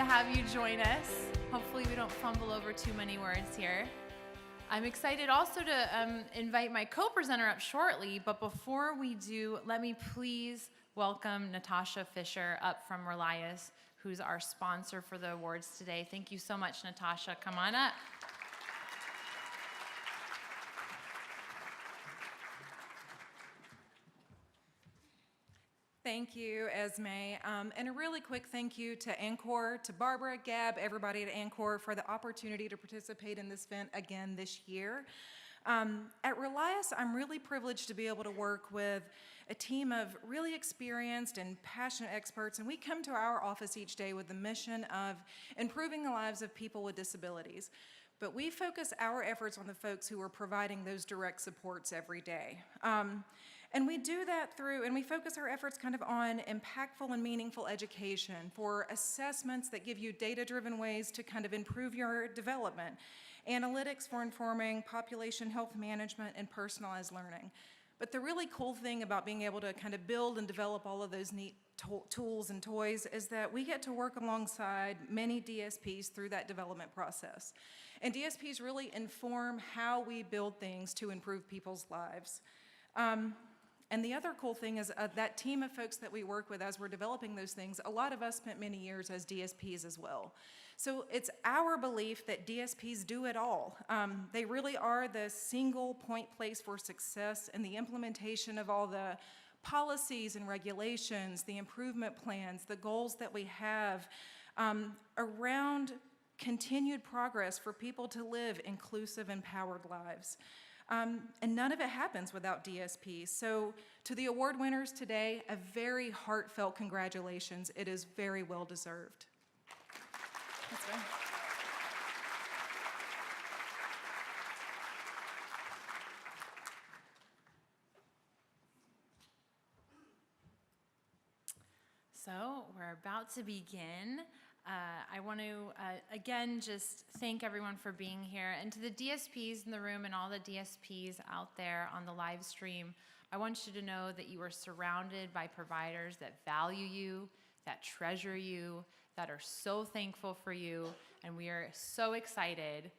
have you join us. Hopefully we don't fumble over too many words here. I'm excited also to invite my co-presenter up shortly, but before we do, let me please welcome Natasha Fisher up from Relias, who's our sponsor for the awards today. Thank you so much, Natasha. Come on up. Thank you, Esme. And a really quick thank you to ANCOR, to Barbara, Gab, everybody at ANCOR for the opportunity to participate in this event again this year. At Relias, I'm really privileged to be able to work with a team of really experienced and passionate experts, and we come to our office each day with the mission of improving the lives of people with disabilities. But we focus our efforts on the folks who are providing those direct supports every day. And we do that through, and we focus our efforts kind of on impactful and meaningful education for assessments that give you data-driven ways to kind of improve your development, analytics for informing population health management, and personalized learning. But the really cool thing about being able to kind of build and develop all of those neat tools and toys is that we get to work alongside many DSPs through that development process. And DSPs really inform how we build things to improve people's lives. And the other cool thing is that team of folks that we work with as we're developing those things, a lot of us spent many years as DSPs as well. So it's our belief that DSPs do it all. They really are the single point place for success in the implementation of all the policies and regulations, the improvement plans, the goals that we have around continued progress for people to live inclusive, empowered lives. And none of it happens without DSP. So to the award winners today, a very heartfelt congratulations. It is very well deserved. That's right. So we're about to begin. I want to, again, just thank everyone for being here. And to the DSPs in the room and all the DSPs out there on the live stream, I want you to know that you are surrounded by providers that value you, that treasure you, that are so thankful for you. And we are so excited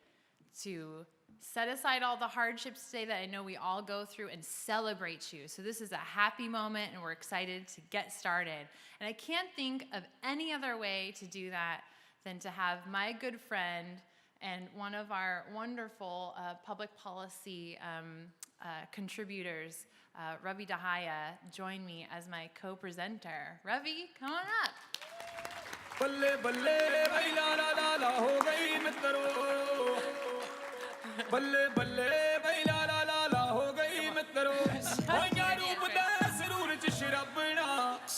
to set aside all the hardships today that I know we all go through and celebrate you. So this is a happy moment, and we're excited to get started. And I can't think of any other way to do that than to have my good friend and one of our wonderful public policy contributors, Ravi Dahaya, join me as my co-presenter. Ravi, come on up. बल्ले बल्ले भाई ला ला ला ला हो गई मित्रों बल्ले बल्ले भाई ला ला ला ला हो गई मित्रों होया रूप दा सरूर च शराबना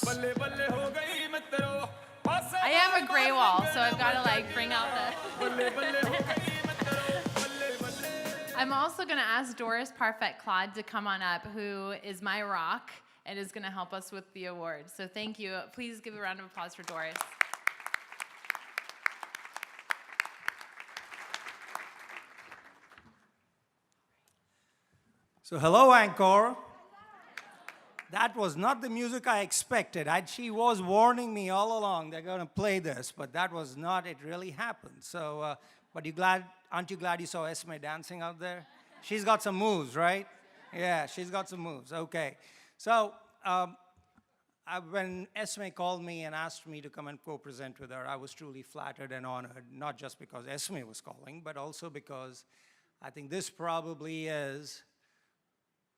बल्ले बल्ले हो गई मित्रों I have a gray wall, so I've got to like bring out the बल्ले बल्ले हो गई मित्रों बल्ले बल्ले I'm also going to ask Doris Parfait-Claude to come on up, who is my rock and is going to help us with the award. So thank you. Please give a round of applause for Doris. So hello, ANCOR. That was not the music I expected. She was warning me all along they're going to play this, but that was not, it really happened. So, but aren't you glad you saw Esme dancing out there? She's got some moves, right? Yeah, she's got some moves, okay. So, when Esme called me and asked me to come and co-present with her, I was truly flattered and honored, not just because Esme was calling, but also because I think this probably is,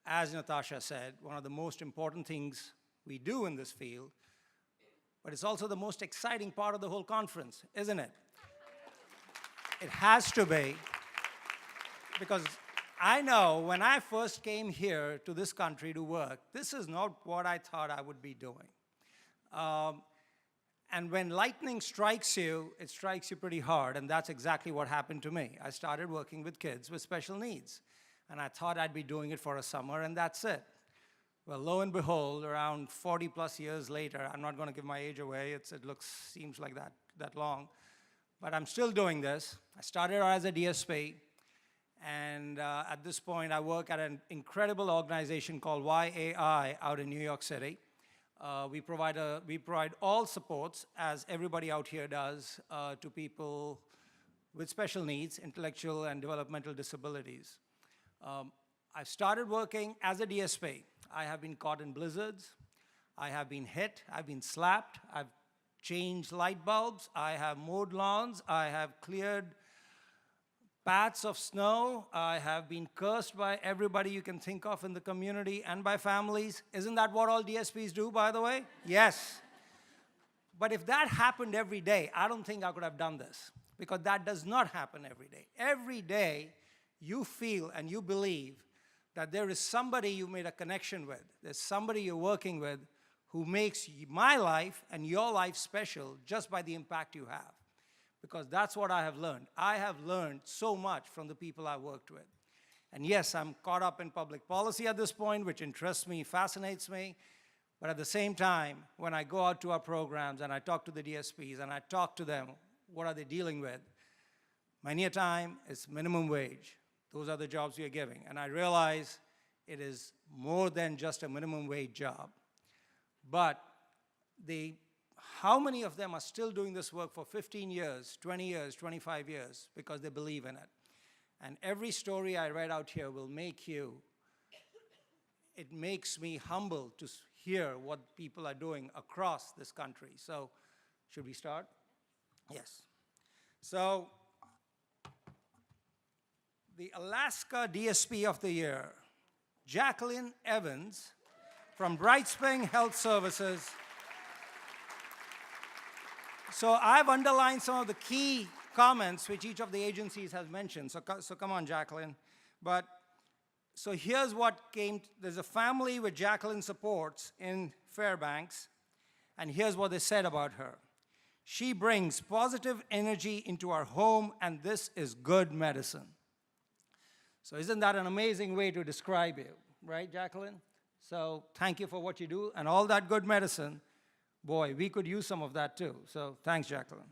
as Natasha said, one of the most important things we do in this field, but it's also the most exciting part of the whole conference, isn't it? It has to be, because I know when I first came here to this country to work, this is not what I thought I would be doing. And when lightning strikes you, it strikes you pretty hard, and that's exactly what happened to me. I started working with kids with special needs. And I thought I'd be doing it for a summer, and that's it. Well, lo and behold, around 40 plus years later, I'm not going to give my age away, seems like that long, but I'm still doing this. I started out as a DSP, and at this point, I work at an incredible organization called YAI out in New York City. We provide all supports, as everybody out here does, to people with special needs, intellectual and developmental disabilities. I've started working as a DSP. I have been caught in blizzards. I have been hit. I've been slapped. I've changed light bulbs. I have mowed lawns. I have cleared paths of snow. I have been cursed by everybody you can think of in the community and by families. Isn't that what all DSPs do, by the way? Yes. But if that happened every day, I don't think I could have done this, because that does not happen every day. Every day, you feel and you believe that there is somebody you made a connection with. There's somebody you're working with who makes my life and your life special just by the impact you have. Because that's what I have learned. I have learned so much from the people I worked with. And yes, I'm caught up in public policy at this point, which interests me, fascinates me. But at the same time, when I go out to our programs and I talk to the DSPs and I talk to them, what are they dealing with? Many a time, it's minimum wage. Those are the jobs we are giving. And I realize it is more than just a minimum wage job. But how many of them are still doing this work for 15 years, 20 years, 25 years, because they believe in it? And every story I read out here will make it makes me humble to hear what people are doing across this country. So, should we start? Yes. So, the Alaska DSP of the Year, Jacqueline Evans from Bright Spring Health Services. So I've underlined some of the key comments which each of the agencies has mentioned. So come on, Jacqueline. So here's what came. There's a family which Jacqueline supports in Fairbanks, and here's what they said about her. She brings positive energy into our home, and this is good medicine. So isn't that an amazing way to describe you, right, Jacqueline? So thank you for what you do, and all that good medicine. Boy, we could use some of that too. So thanks, Jacqueline.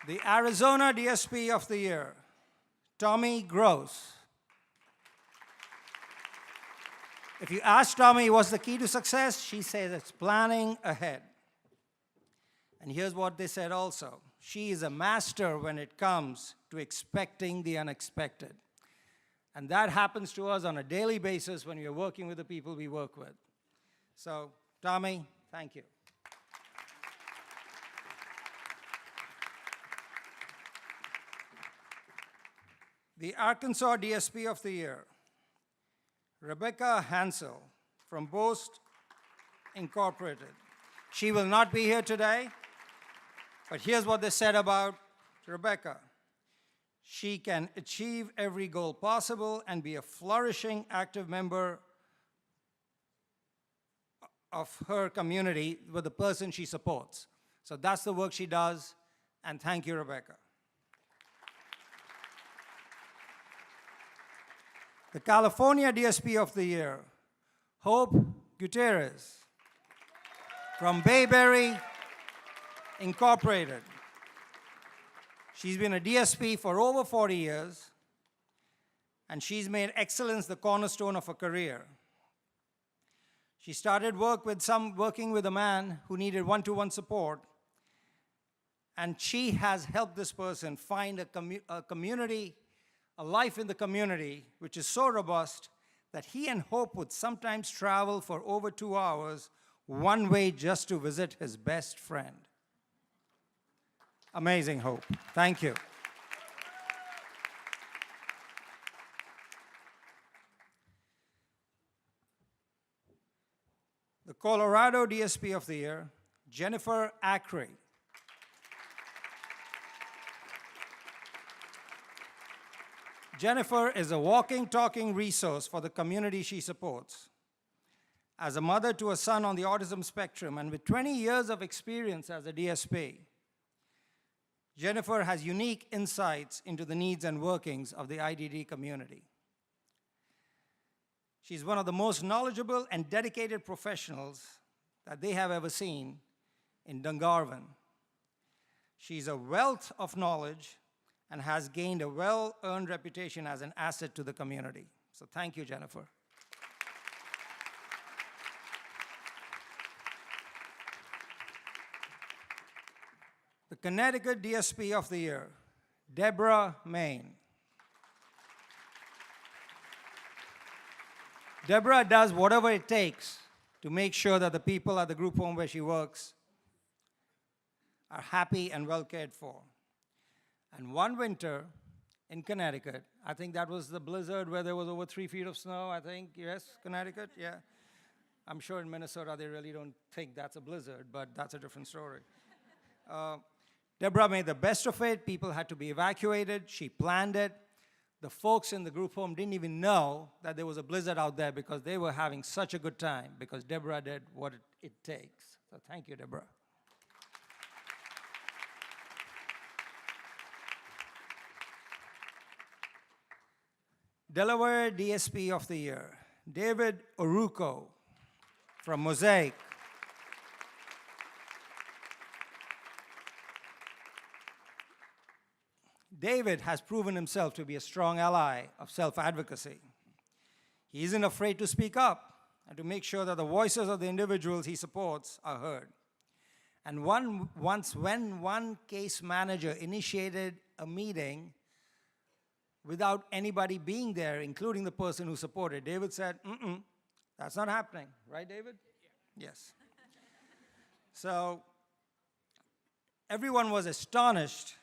The Arizona DSP of the Year, Tommy Gross. If you ask Tommy what's the key to success, she says it's planning ahead. And here's what they said also. She is a master when it comes to expecting the unexpected. And that happens to us on a daily basis when we are working with the people we work with. So, Tommy, thank you. The Arkansas DSP of the Year, Rebecca Hansel from Boast Incorporated. She will not be here today, but here's what they said about Rebecca. She can achieve every goal possible and be a flourishing, active member of her community with the person she supports. So that's the work she does, and thank you, Rebecca. The California DSP of the Year, Hope Gutierrez from Bayberry Incorporated. She's been a DSP for over 40 years, and she's made excellence the cornerstone of her career. She started working with a man who needed one-to-one support, and she has helped this person find a community, a life in the community, which is so robust that he and Hope would sometimes travel for over 2 hours one way just to visit his best friend. Amazing, Hope. Thank you. The Colorado DSP of the Year, Jennifer Ackrey. Jennifer is a walking, talking resource for the community she supports. As a mother to a son on the autism spectrum and with 20 years of experience as a DSP, Jennifer has unique insights into the needs and workings of the IDD community. She's one of the most knowledgeable and dedicated professionals that they have ever seen in Dungarvan. She's a wealth of knowledge and has gained a well-earned reputation as an asset to the community. So thank you, Jennifer. The Connecticut DSP of the Year, Deborah Main. Deborah does whatever it takes to make sure that the people at the group home where she works are happy and well cared for. And one winter in Connecticut, I think that was the blizzard where there was over 3 feet of snow, I think, yes, Connecticut, yeah. I'm sure in Minnesota they really don't think that's a blizzard, but that's a different story. Deborah made the best of it. People had to be evacuated. She planned it. The folks in the group home didn't even know that there was a blizzard out there because they were having such a good time because Deborah did what it takes. So thank you, Deborah. Delaware DSP of the Year, David Oruko from Mosaic. David has proven himself to be a strong ally of self-advocacy. He isn't afraid to speak up and to make sure that the voices of the individuals he supports are heard. And when one case manager initiated a meeting without anybody being there, including the person who supported, David said, that's not happening. Right, David? Yeah. Yes. So everyone was astonished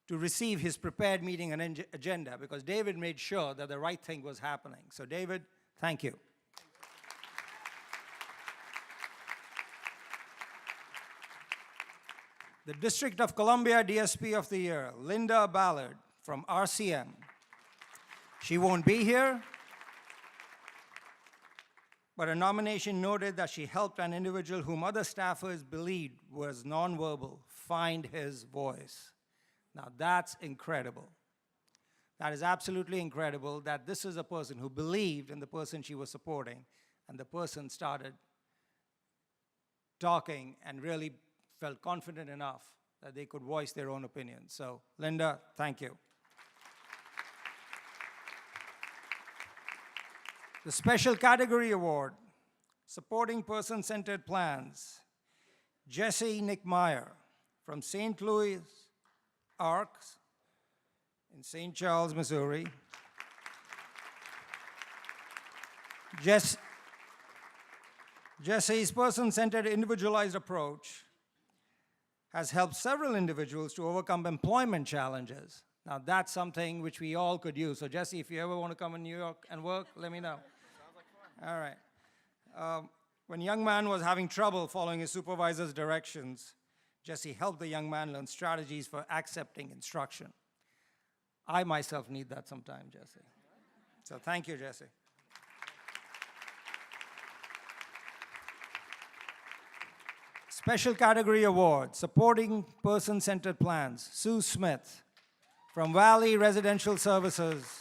to receive his prepared meeting and agenda because David made sure that the right thing was happening. So David, thank you. The District of Columbia DSP of the Year, Linda Ballard from RCM. She won't be here, but her nomination noted that she helped an individual whom other staffers believed was nonverbal find his voice. Now that's incredible. That is absolutely incredible that this is a person who believed in the person she was supporting, and the person started talking and really felt confident enough that they could voice their own opinions. So, Linda, thank you. The Special Category Award, Supporting Person-Centered Plans, Jesse Nickmeyer from St. Louis Arcs in St. Charles, Missouri. Jesse's person-centered individualized approach has helped several individuals to overcome employment challenges. Now that's something which we all could use. So Jesse, if you ever want to come in New York and work, let me know. Sounds like fun. All right. When a young man was having trouble following his supervisor's directions, Jesse helped the young man learn strategies for accepting instruction. I myself need that sometime, Jesse. So thank you, Jesse. Special Category Award, Supporting Person-Centered Plans, Sue Smith from Valley Residential Services,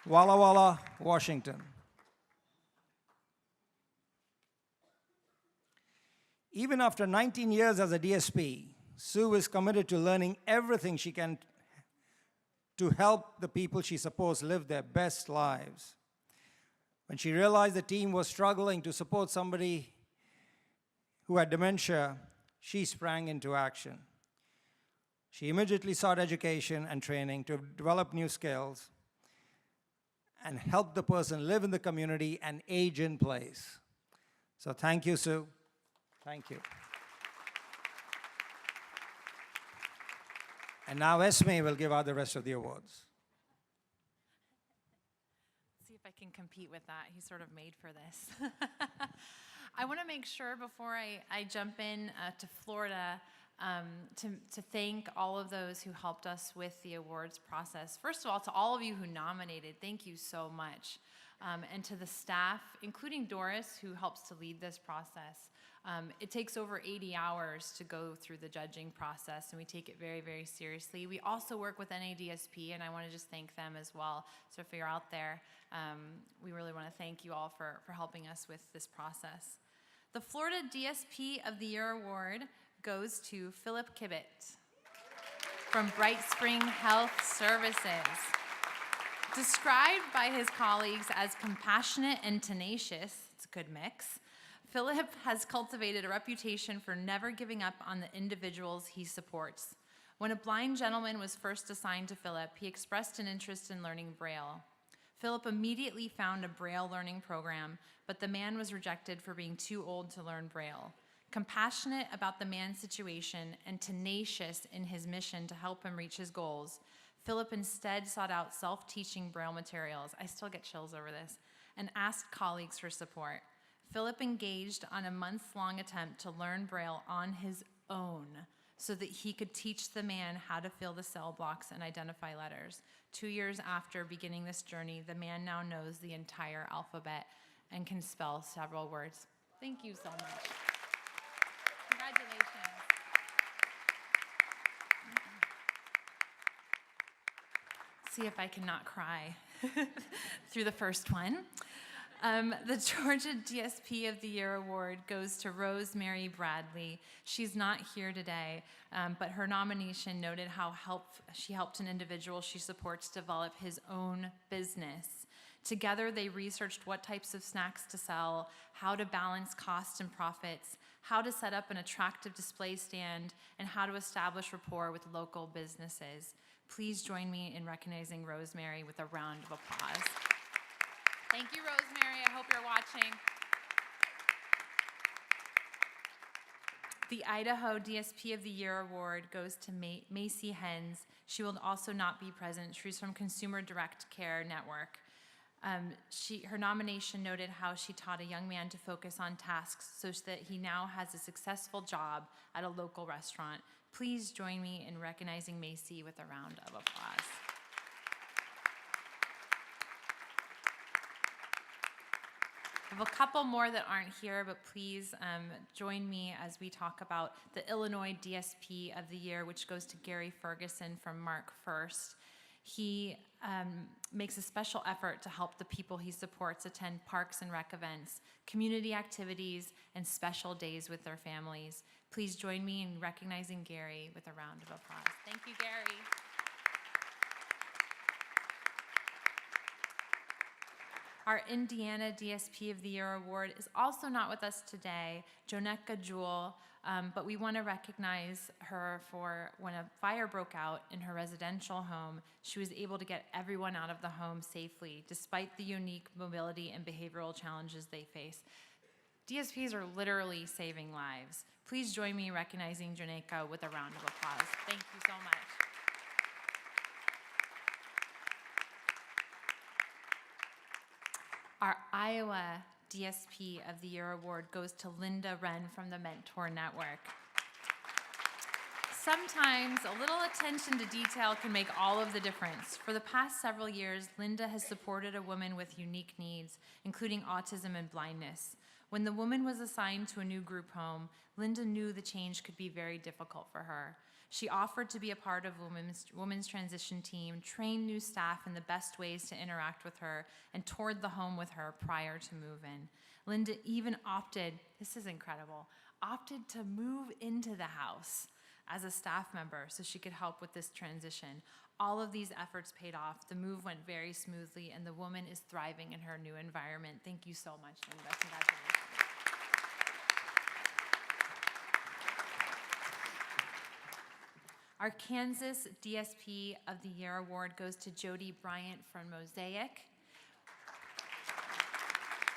Walla Walla, Washington. Even after 19 years as a DSP, Sue is committed to learning everything she can to help the people she supports live their best lives. When she realized the team was struggling to support somebody who had dementia, she sprang into action. She immediately sought education and training to develop new skills and help the person live in the community and age in place. So thank you, Sue. Thank you. And now Esme will give out the rest of the awards. See if I can compete with that. He's sort of made for this. I want to make sure before I jump in to Florida to thank all of those who helped us with the awards process. First of all, to all of you who nominated, thank you so much. And to the staff, including Doris, who helps to lead this process. It takes over 80 hours to go through the judging process, and we take it very, very seriously. We also work with NADSP, and I want to just thank them as well. So if you're out there, we really want to thank you all for helping us with this process. The Florida DSP of the Year Award goes to Philip Kibbett. from Bright Spring Health Services. Described by his colleagues as compassionate and tenacious, it's a good mix, Philip has cultivated a reputation for never giving up on the individuals he supports. When a blind gentleman was first assigned to Philip, he expressed an interest in learning Braille. Philip immediately found a Braille learning program, but the man was rejected for being too old to learn Braille. Compassionate about the man's situation and tenacious in his mission to help him reach his goals, Philip instead sought out self-teaching Braille materials, I still get chills over this, and asked colleagues for support. Philip engaged on a months-long attempt to learn Braille on his own so that he could teach the man how to fill the cell blocks and identify letters. 2 years after beginning this journey, the man now knows the entire alphabet and can spell several words. Thank you so much. Congratulations. See if I can not cry through the first one. The Georgia DSP of the Year award goes to Rosemary Bradley. She's not here today, but her nomination noted how she helped an individual she supports develop his own business. Together, they researched what types of snacks to sell, how to balance costs and profits, how to set up an attractive display stand, and how to establish rapport with local businesses. Please join me in recognizing Rosemary with a round of applause. Thank you, Rosemary. I hope you're watching. The Idaho DSP of the Year award goes to Macy Hens. She will also not be present. She's from Consumer Direct Care Network. Her nomination noted how she taught a young man to focus on tasks so that he now has a successful job at a local restaurant. Please join me in recognizing Macy with a round of applause. I have a couple more that aren't here, but please join me as we talk about the Illinois DSP of the Year, which goes to Gary Ferguson from Mark First. He makes a special effort to help the people he supports attend parks and rec events, community activities, and special days with their families. Please join me in recognizing Gary with a round of applause. Thank you, Gary. Our Indiana DSP of the Year award is also not with us today, Joneka Jewell, but we want to recognize her for when a fire broke out in her residential home, she was able to get everyone out of the home safely, despite the unique mobility and behavioral challenges they face. DSPs are literally saving lives. Please join me in recognizing Joneka with a round of applause. Thank you so much. Our Iowa DSP of the Year award goes to Linda Wren from the Mentor Network. Sometimes a little attention to detail can make all of the difference. For the past several years, Linda has supported a woman with unique needs, including autism and blindness. When the woman was assigned to a new group home, Linda knew the change could be very difficult for her. She offered to be a part of women's transition team, train new staff in the best ways to interact with her, and toured the home with her prior to move-in. Linda even opted, this is incredible, opted to move into the house as a staff member so she could help with this transition. All of these efforts paid off. The move went very smoothly, and the woman is thriving in her new environment. Thank you so much, Linda. Congratulations. Our Kansas DSP of the Year award goes to Jody Bryant from Mosaic.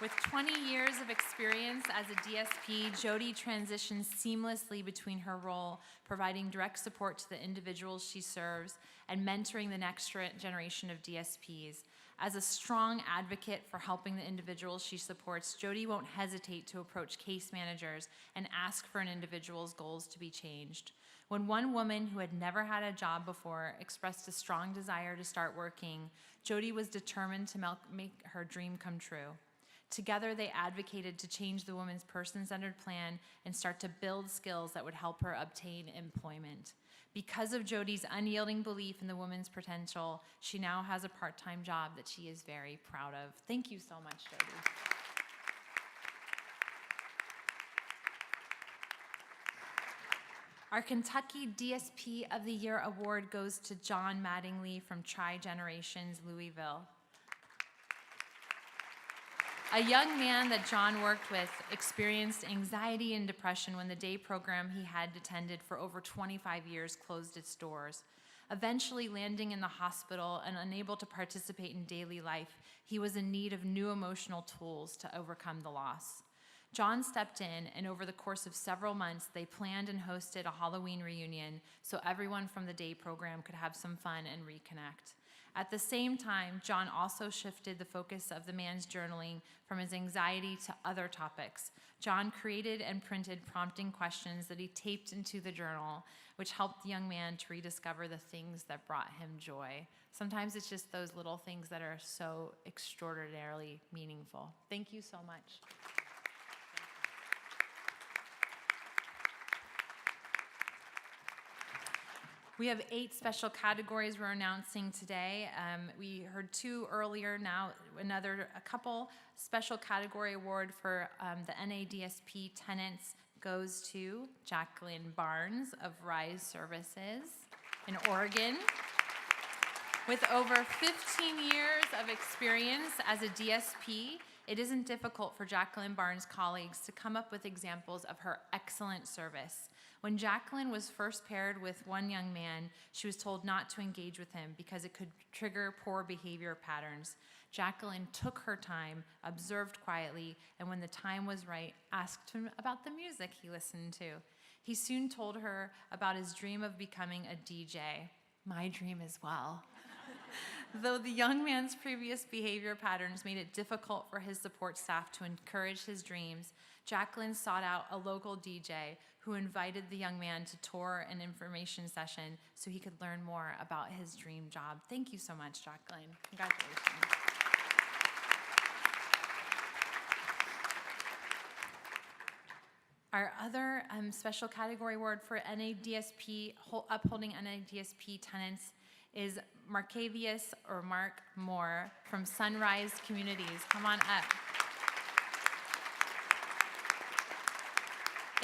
With 20 years of experience as a DSP, Jody transitions seamlessly between her role, providing direct support to the individuals she serves and mentoring the next generation of DSPs. As a strong advocate for helping the individuals she supports, Jody won't hesitate to approach case managers and ask for an individual's goals to be changed. When one woman who had never had a job before expressed a strong desire to start working, Jody was determined to make her dream come true. Together, they advocated to change the woman's person-centered plan and start to build skills that would help her obtain employment. Because of Jody's unyielding belief in the woman's potential, she now has a part-time job that she is very proud of. Thank you so much, Jody. Our Kentucky DSP of the Year award goes to John Mattingly from Tri-Generations, Louisville. A young man that John worked with experienced anxiety and depression when the day program he had attended for over 25 years closed its doors. Eventually landing in the hospital and unable to participate in daily life, he was in need of new emotional tools to overcome the loss. John stepped in, and over the course of several months, they planned and hosted a Halloween reunion so everyone from the day program could have some fun and reconnect. At the same time, John also shifted the focus of the man's journaling from his anxiety to other topics. John created and printed prompting questions that he taped into the journal, which helped the young man to rediscover the things that brought him joy. Sometimes it's just those little things that are so extraordinarily meaningful. Thank you so much. We have 8 special categories we're announcing today. We heard 2 earlier, now a couple. Special category award for the NADSP tenants goes to Jacqueline Barnes of Rise Services in Oregon. With over 15 years of experience as a DSP, it isn't difficult for Jacqueline Barnes' colleagues to come up with examples of her excellent service. When Jacqueline was first paired with one young man, she was told not to engage with him because it could trigger poor behavior patterns. Jacqueline took her time, observed quietly, and when the time was right, asked him about the music he listened to. He soon told her about his dream of becoming a DJ. My dream as well. Though the young man's previous behavior patterns made it difficult for his support staff to encourage his dreams, Jacqueline sought out a local DJ who invited the young man to tour an information session so he could learn more about his dream job. Thank you so much, Jacqueline. Congratulations. Our other special category award for NADSP, upholding NADSP tenants, is Markavius or Mark Moore from Sunrise Communities. Come on up.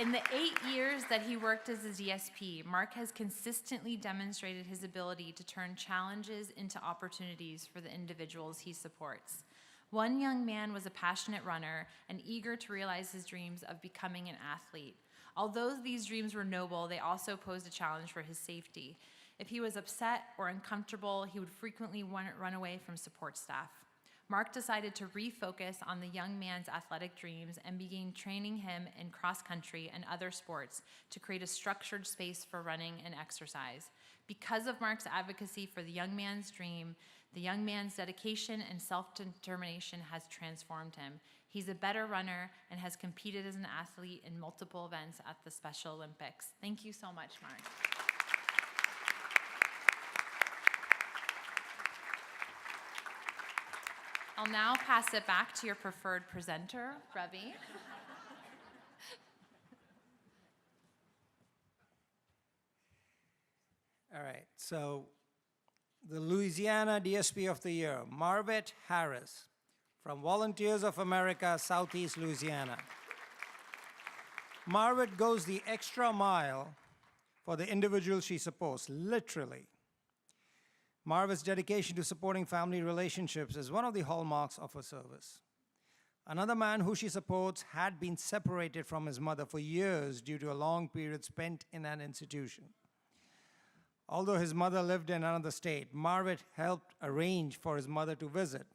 In the 8 years that he worked as a DSP, Mark has consistently demonstrated his ability to turn challenges into opportunities for the individuals he supports. One young man was a passionate runner and eager to realize his dreams of becoming an athlete. Although these dreams were noble, they also posed a challenge for his safety. If he was upset or uncomfortable, he would frequently run away from support staff. Mark decided to refocus on the young man's athletic dreams and began training him in cross-country and other sports to create a structured space for running and exercise. Because of Mark's advocacy for the young man's dream, the young man's dedication and self-determination has transformed him. He's a better runner and has competed as an athlete in multiple events at the Special Olympics. Thank you so much, Mark. I'll now pass it back to your preferred presenter, Ravi. All right, so the Louisiana DSP of the Year, Marvette Harris from Volunteers of America, Southeast Louisiana. Marvette goes the extra mile for the individuals she supports, literally. Marvette's dedication to supporting family relationships is one of the hallmarks of her service. Another man who she supports had been separated from his mother for years due to a long period spent in an institution. Although his mother lived in another state, Marvette helped arrange for his mother to visit,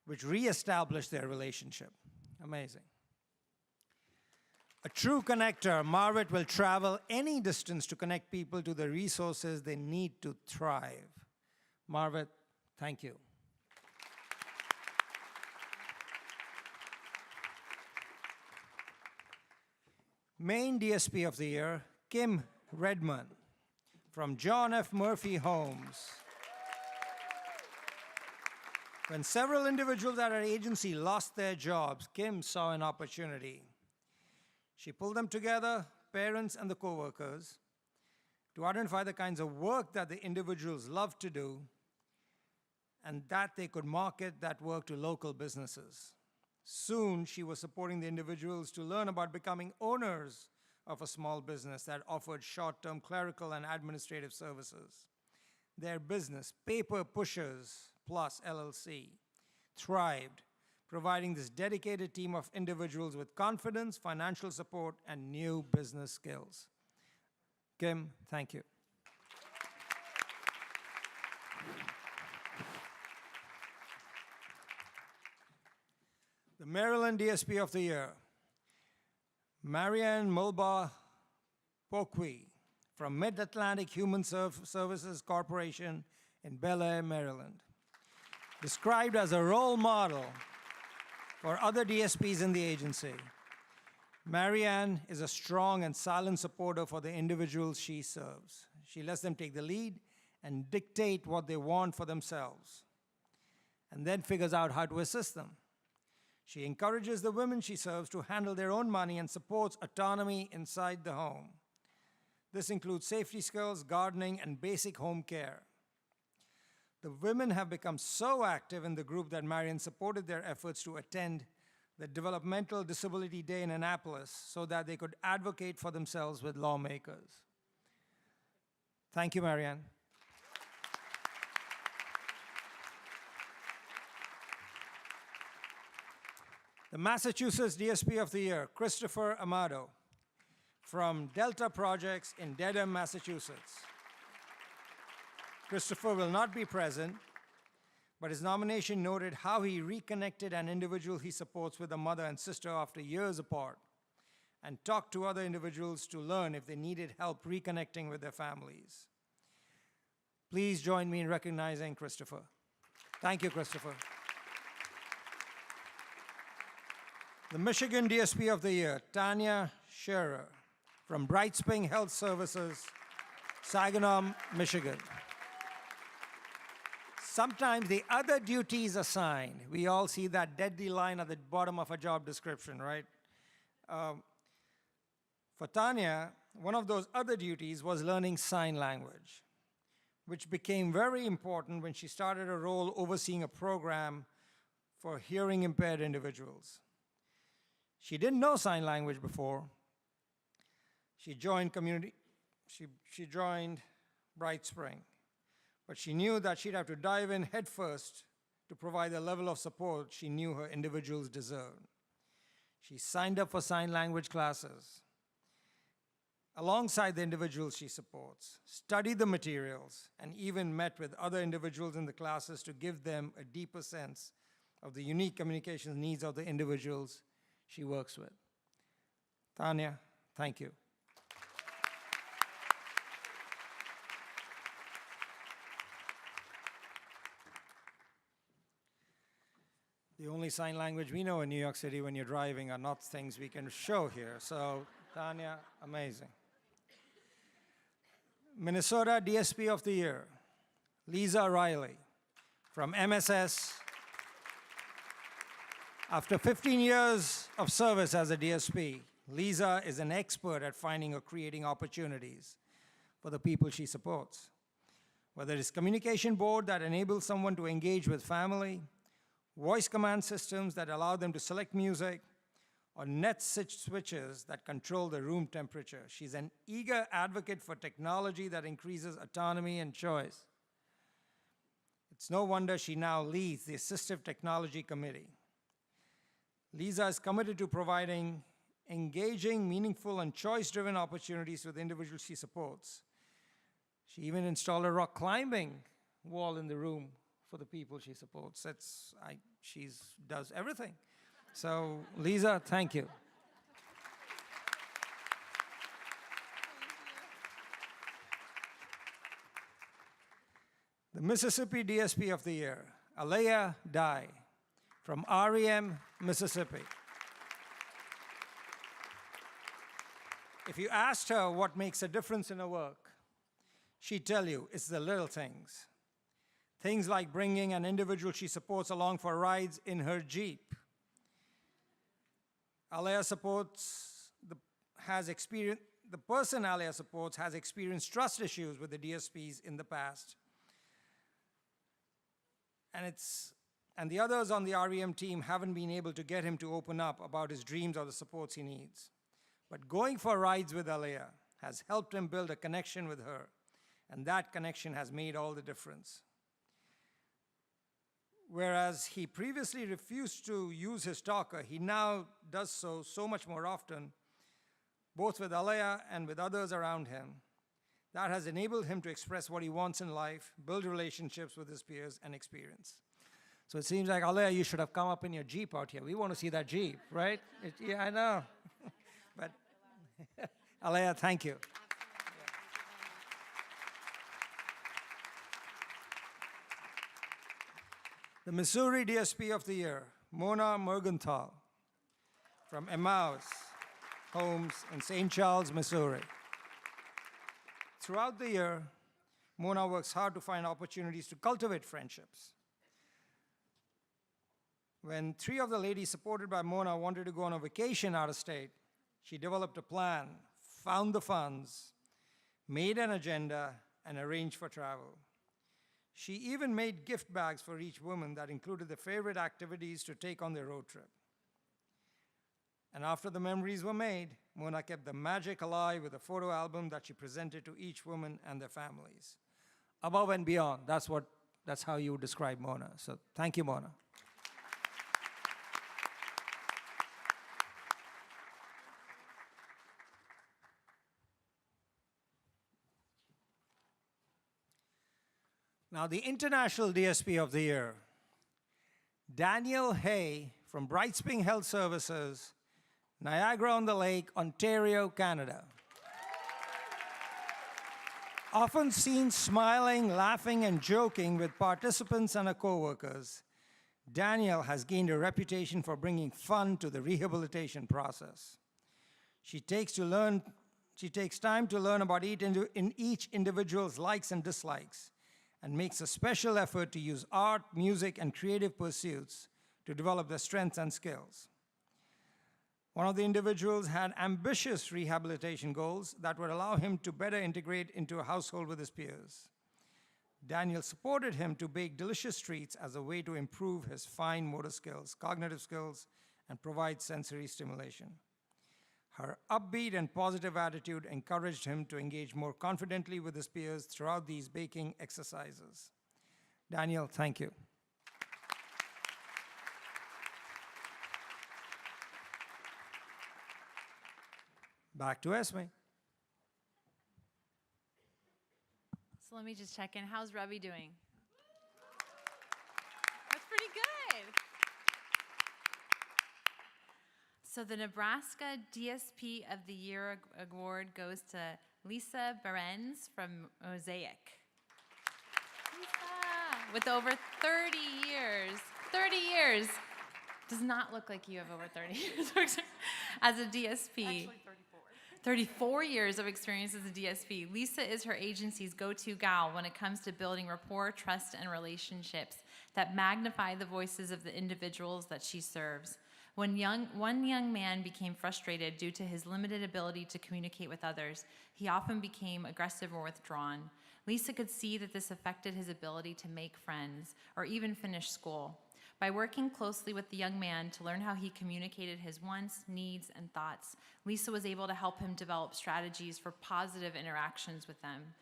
which reestablished their relationship. Amazing. A true connector, Marvette will travel any distance to connect people to the resources they need to thrive. Marvette, thank you. Maine DSP of the Year, Kim Redmond from John F. Murphy Homes. When several individuals at our agency lost their jobs, Kim saw an opportunity. She pulled them together, parents and the co-workers, to identify the kinds of work that the individuals loved to do and that they could market that work to local businesses. Soon, she was supporting the individuals to learn about becoming owners of a small business that offered short-term clerical and administrative services. Their business, Paper Pushers Plus LLC, thrived, providing this dedicated team of individuals with confidence, financial support, and new business skills. Kim, thank you. The Maryland DSP of the Year, Marianne Mulbaugh Poqui from Mid-Atlantic Human Services Corporation in Bel Air, Maryland. Described as a role model for other DSPs in the agency, Marianne is a strong and silent supporter for the individuals she serves. She lets them take the lead and dictate what they want for themselves, and then figures out how to assist them. She encourages the women she serves to handle their own money and supports autonomy inside the home. This includes safety skills, gardening, and basic home care. The women have become so active in the group that Marianne supported their efforts to attend the Developmental Disability Day in Annapolis so that they could advocate for themselves with lawmakers. Thank you, Marianne. The Massachusetts DSP of the Year, Christopher Amado, from Delta Projects in Dedham, Massachusetts. Christopher will not be present, but his nomination noted how he reconnected an individual he supports with a mother and sister after years apart, and talked to other individuals to learn if they needed help reconnecting with their families. Please join me in recognizing Christopher. Thank you, Christopher. The Michigan DSP of the Year, Tanya Scherer, from Bright Spring Health Services, Saginaw, Michigan. Sometimes the other duties assigned, we all see that deadly line at the bottom of a job description, right? For Tanya, one of those other duties was learning sign language, which became very important when she started a role overseeing a program for hearing impaired individuals. She didn't know sign language before. She joined Bright Spring, but she knew that she'd have to dive in headfirst to provide the level of support she knew her individuals deserved. She signed up for sign language classes alongside the individuals she supports, studied the materials, and even met with other individuals in the classes to give them a deeper sense of the unique communications needs of the individuals she works with. Tanya, thank you. The only sign language we know in New York City when you're driving are not things we can show here. So, Tanya, amazing. Minnesota DSP of the Year, Lisa Riley, from MSS. After 15 years of service as a DSP, Lisa is an expert at finding or creating opportunities for the people she supports. Whether it's communication board that enables someone to engage with family, voice command systems that allow them to select music, or net switches that control the room temperature. She's an eager advocate for technology that increases autonomy and choice. It's no wonder she now leads the Assistive Technology Committee. Lisa is committed to providing engaging, meaningful, and choice-driven opportunities with individuals she supports. She even installed a rock climbing wall in the room for the people she supports. She does everything. So, Lisa, thank you. The Mississippi DSP of the Year, Alea Dye, from REM, Mississippi. If you asked her what makes a difference in her work, she'd tell you it's the little things. Things like bringing an individual she supports along for rides in her Jeep. Alea supports the person Alea supports has experienced trust issues with the DSPs in the past. And the others on the REM team haven't been able to get him to open up about his dreams or the supports he needs. But going for rides with Alea has helped him build a connection with her, and that connection has made all the difference. Whereas he previously refused to use his talker, he now does so much more often, both with Alea and with others around him. That has enabled him to express what he wants in life, build relationships with his peers, and experience. So it seems like, Alea, you should have come up in your Jeep out here. We want to see that Jeep, right? Yeah, I know. But Alea, thank you. The Missouri DSP of the Year, Mona Mergenthal, from Emmaus Homes in St. Charles, Missouri. Throughout the year, Mona works hard to find opportunities to cultivate friendships. When 3 of the ladies supported by Mona wanted to go on a vacation out of state, she developed a plan, found the funds, made an agenda, and arranged for travel. She even made gift bags for each woman that included their favorite activities to take on their road trip. And after the memories were made, Mona kept the magic alive with a photo album that she presented to each woman and their families. Above and beyond, that's how you would describe Mona. So thank you, Mona. Now, the International DSP of the Year, Daniel Hay from Bright Spring Health Services, Niagara-on-the-Lake, Ontario, Canada. Often seen smiling, laughing, and joking with participants and her coworkers, Danielle has gained a reputation for bringing fun to the rehabilitation process. She takes time to learn about each individual's likes and dislikes, and makes a special effort to use art, music, and creative pursuits to develop their strengths and skills. One of the individuals had ambitious rehabilitation goals that would allow him to better integrate into a household with his peers. Daniel supported him to bake delicious treats as a way to improve his fine motor skills, cognitive skills, and provide sensory stimulation. Her upbeat and positive attitude encouraged him to engage more confidently with his peers throughout these baking exercises. Daniel, thank you. Back to Esme. So let me just check in. How's Ravi doing? That's pretty good. So the Nebraska DSP of the Year award goes to Lisa Behrens from Mosaic. Lisa, with over 30 years. 30 years. Does not look like you have over 30 years as a DSP. Actually, 34. 34 years of experience as a DSP. Lisa is her agency's go-to gal when it comes to building rapport, trust, and relationships that magnify the voices of the individuals that she serves. When one young man became frustrated due to his limited ability to communicate with others, he often became aggressive or withdrawn. Lisa could see that this affected his ability to make friends or even finish school. By working closely with the young man to learn how he communicated his wants, needs, and thoughts, Lisa was able to help him develop strategies for positive interactions with them.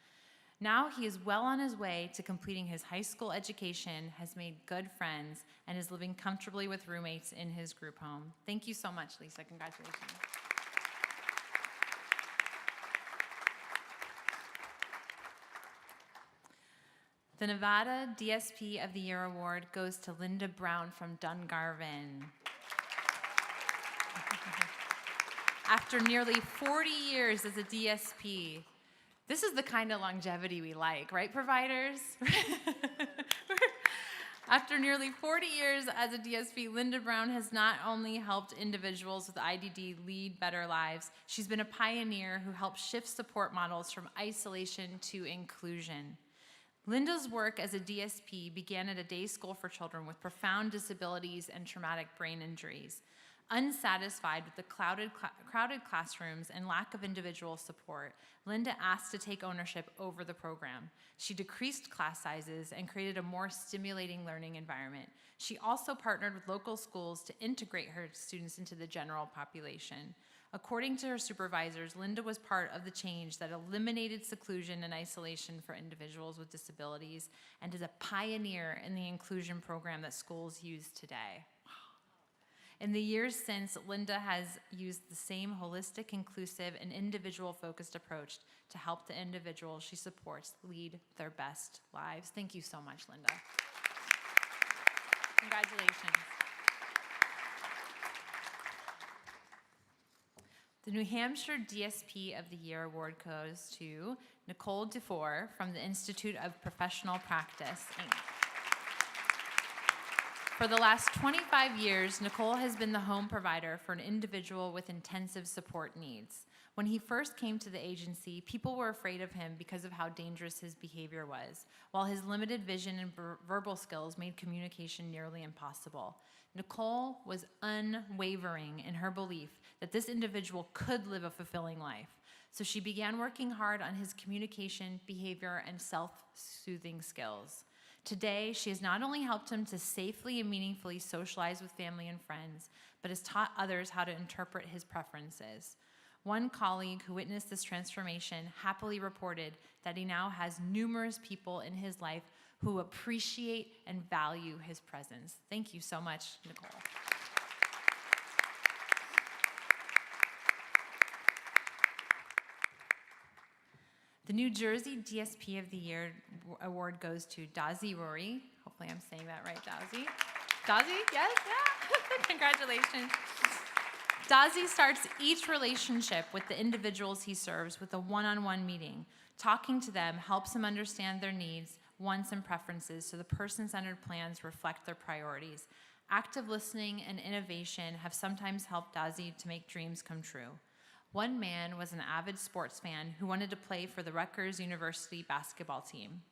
Now he is well on his way to completing his high school education, has made good friends, and is living comfortably with roommates in his group home. Thank you so much, Lisa. Congratulations. The Nevada DSP of the Year award goes to Linda Brown from Dungarvan. After nearly 40 years as a DSP, this is the kind of longevity we like, right, providers? After nearly 40 years as a DSP, Linda Brown has not only helped individuals with IDD lead better lives, she's been a pioneer who helped shift support models from isolation to inclusion. Linda's work as a DSP began at a day school for children with profound disabilities and traumatic brain injuries. Unsatisfied with the crowded classrooms and lack of individual support, Linda asked to take ownership over the program. She decreased class sizes and created a more stimulating learning environment. She also partnered with local schools to integrate her students into the general population. According to her supervisors, Linda was part of the change that eliminated seclusion and isolation for individuals with disabilities and is a pioneer in the inclusion program that schools use today. In the years since, Linda has used the same holistic, inclusive, and individual-focused approach to help the individuals she supports lead their best lives. Thank you so much, Linda. Congratulations. The New Hampshire DSP of the Year award goes to Nicole DeFore from the Institute of Professional Practice, Inc. For the last 25 years, Nicole has been the home provider for an individual with intensive support needs. When he first came to the agency, people were afraid of him because of how dangerous his behavior was, while his limited vision and verbal skills made communication nearly impossible. Nicole was unwavering in her belief that this individual could live a fulfilling life, so she began working hard on his communication, behavior, and self-soothing skills. Today, she has not only helped him to safely and meaningfully socialize with family and friends, but has taught others how to interpret his preferences. One colleague who witnessed this transformation happily reported that he now has numerous people in his life who appreciate and value his presence. Thank you so much, Nicole. The New Jersey DSP of the Year award goes to Dazi Rory. Hopefully I'm saying that right, Dazi. Dazi, yes, yeah. Congratulations. Dazi starts each relationship with the individuals he serves with a one-on-one meeting. Talking to them helps him understand their needs, wants, and preferences so the person-centered plans reflect their priorities. Active listening and innovation have sometimes helped Dazi to make dreams come true. One man was an avid sports fan who wanted to play for the Rutgers University basketball team.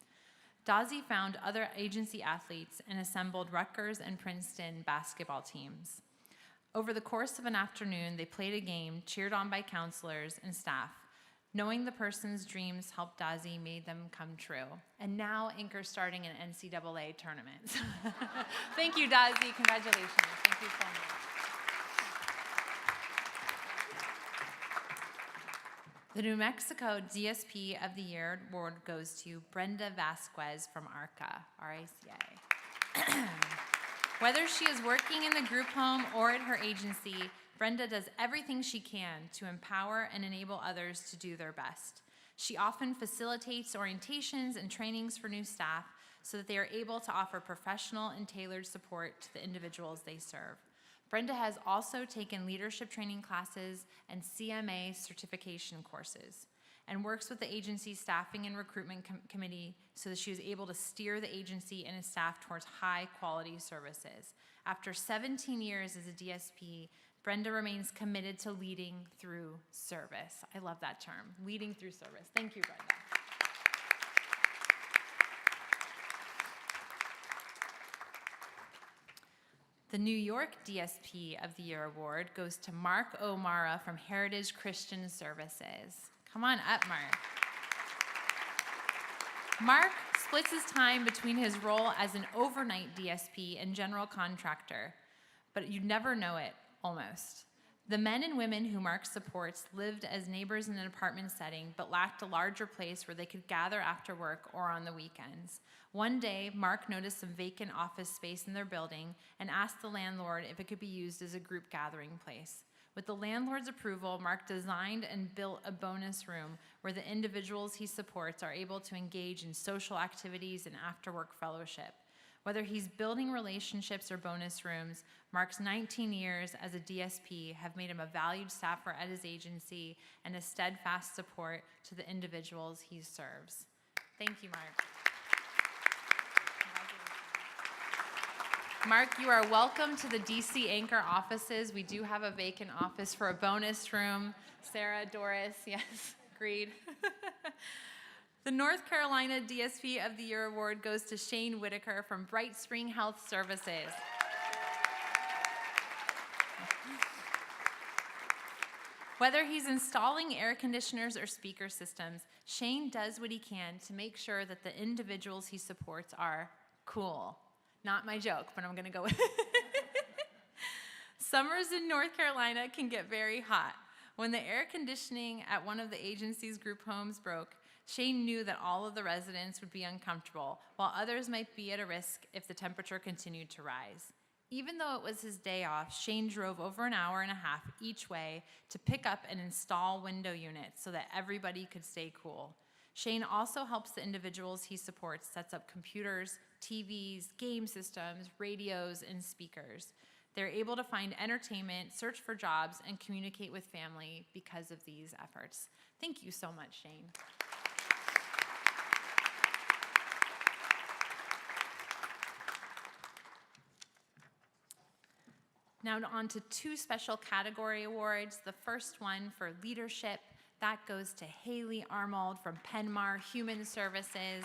Dazi found other agency athletes and assembled Rutgers and Princeton basketball teams. Over the course of an afternoon, they played a game, cheered on by counselors and staff. Knowing the person's dreams helped Dazi made them come true. And now ANCOR's starting an NCAA tournament. Thank you, Dazi. Congratulations. Thank you so much. The New Mexico DSP of the Year award goes to Brenda Vasquez from ARCA, R-A-C-A. Whether she is working in the group home or at her agency, Brenda does everything she can to empower and enable others to do their best. She often facilitates orientations and trainings for new staff so that they are able to offer professional and tailored support to the individuals they serve. Brenda has also taken leadership training classes and CMA certification courses and works with the agency's staffing and recruitment committee so that she is able to steer the agency and its staff towards high-quality services. After 17 years as a DSP, Brenda remains committed to leading through service. I love that term, leading through service. Thank you, Brenda. The New York DSP of the Year award goes to Mark O'Mara from Heritage Christian Services. Come on up, Mark. Mark splits his time between his role as an overnight DSP and general contractor, but you'd never know it, almost. The men and women who Mark supports lived as neighbors in an apartment setting, but lacked a larger place where they could gather after work or on the weekends. One day, Mark noticed some vacant office space in their building and asked the landlord if it could be used as a group gathering place. With the landlord's approval, Mark designed and built a bonus room where the individuals he supports are able to engage in social activities and after-work fellowship. Whether he's building relationships or bonus rooms, Mark's 19 years as a DSP have made him a valued staffer at his agency and a steadfast support to the individuals he serves. Thank you, Mark. Mark, you are welcome to the DC ANCOR offices. We do have a vacant office for a bonus room. Sarah, Doris, yes, agreed. The North Carolina DSP of the Year award goes to Shane Whitaker from Bright Spring Health Services. Whether he's installing air conditioners or speaker systems, Shane does what he can to make sure that the individuals he supports are cool. Not my joke, but I'm gonna go with it. Summers in North Carolina can get very hot. When the air conditioning at one of the agency's group homes broke, Shane knew that all of the residents would be uncomfortable, while others might be at a risk if the temperature continued to rise. Even though it was his day off, Shane drove over an hour and a half each way to pick up and install window units so that everybody could stay cool. Shane also helps the individuals he supports sets up computers, TVs, game systems, radios, and speakers. They're able to find entertainment, search for jobs, and communicate with family because of these efforts. Thank you so much, Shane. Now on to two special category awards. The first one for leadership, that goes to Haley Armold from Penmar Human Services.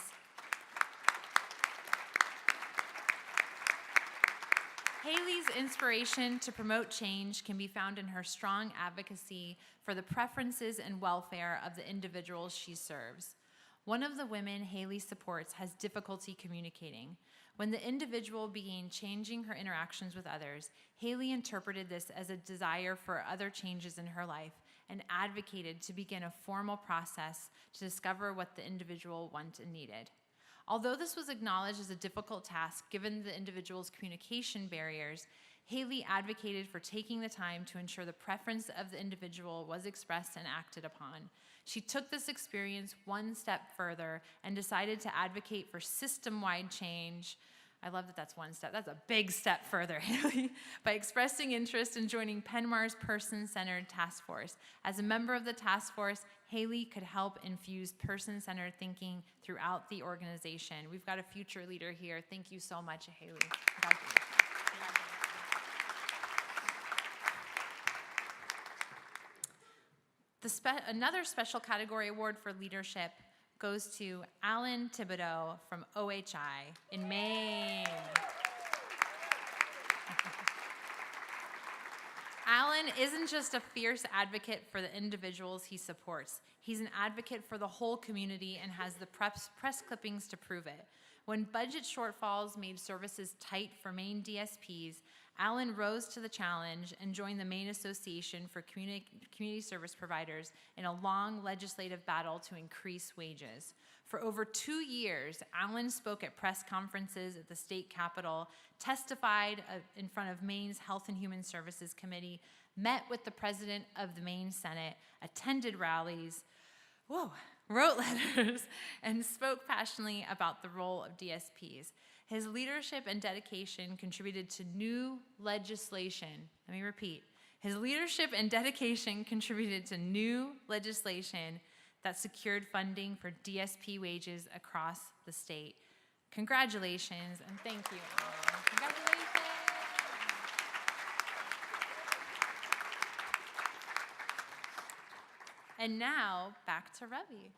Haley's inspiration to promote change can be found in her strong advocacy for the preferences and welfare of the individuals she serves. One of the women Haley supports has difficulty communicating. When the individual began changing her interactions with others, Haley interpreted this as a desire for other changes in her life and advocated to begin a formal process to discover what the individual wanted and needed. Although this was acknowledged as a difficult task given the individual's communication barriers, Haley advocated for taking the time to ensure the preference of the individual was expressed and acted upon. She took this experience one step further and decided to advocate for system-wide change. I love that that's one step. That's a big step further, Haley, by expressing interest in joining Penmar's person-centered task force. As a member of the task force, Haley could help infuse person-centered thinking throughout the organization. We've got a future leader here. Thank you so much, Haley. Another special category award for leadership goes to Alan Thibodeau from OHI in Maine. Alan isn't just a fierce advocate for the individuals he supports. He's an advocate for the whole community and has the press clippings to prove it. When budget shortfalls made services tight for Maine DSPs, Alan rose to the challenge and joined the Maine Association for Community Service Providers in a long legislative battle to increase wages. For over 2 years, Alan spoke at press conferences at the state capitol, testified in front of Maine's Health and Human Services Committee, met with the president of the Maine Senate, attended rallies, wrote letters, and spoke passionately about the role of DSPs. His leadership and dedication contributed to new legislation. Let me repeat. His leadership and dedication contributed to new legislation that secured funding for DSP wages across the state. Congratulations, and thank you. Congratulations. And now, back to Ravi.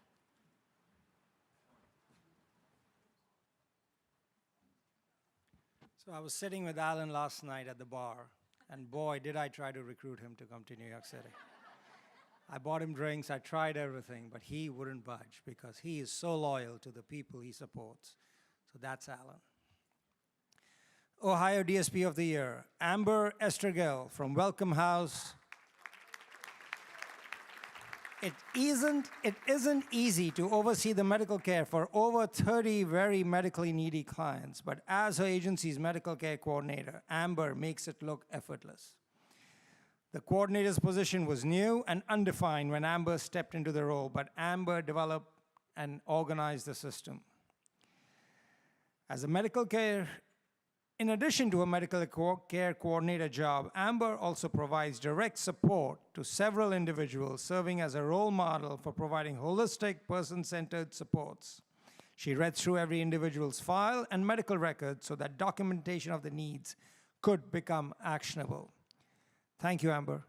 So I was sitting with Alan last night at the bar, and boy, did I try to recruit him to come to New York City. I bought him drinks, I tried everything, but he wouldn't budge because he is so loyal to the people he supports. So that's Alan. Ohio DSP of the Year, Amber Estergel from Welcome House. It isn't easy to oversee the medical care for over 30 very medically needy clients, but as her agency's medical care coordinator, Amber makes it look effortless. The coordinator's position was new and undefined when Amber stepped into the role, but Amber developed and organized the system. In addition to a medical care coordinator job, Amber also provides direct support to several individuals, serving as a role model for providing holistic, person-centered supports. She read through every individual's file and medical record so that documentation of the needs could become actionable. Thank you, Amber.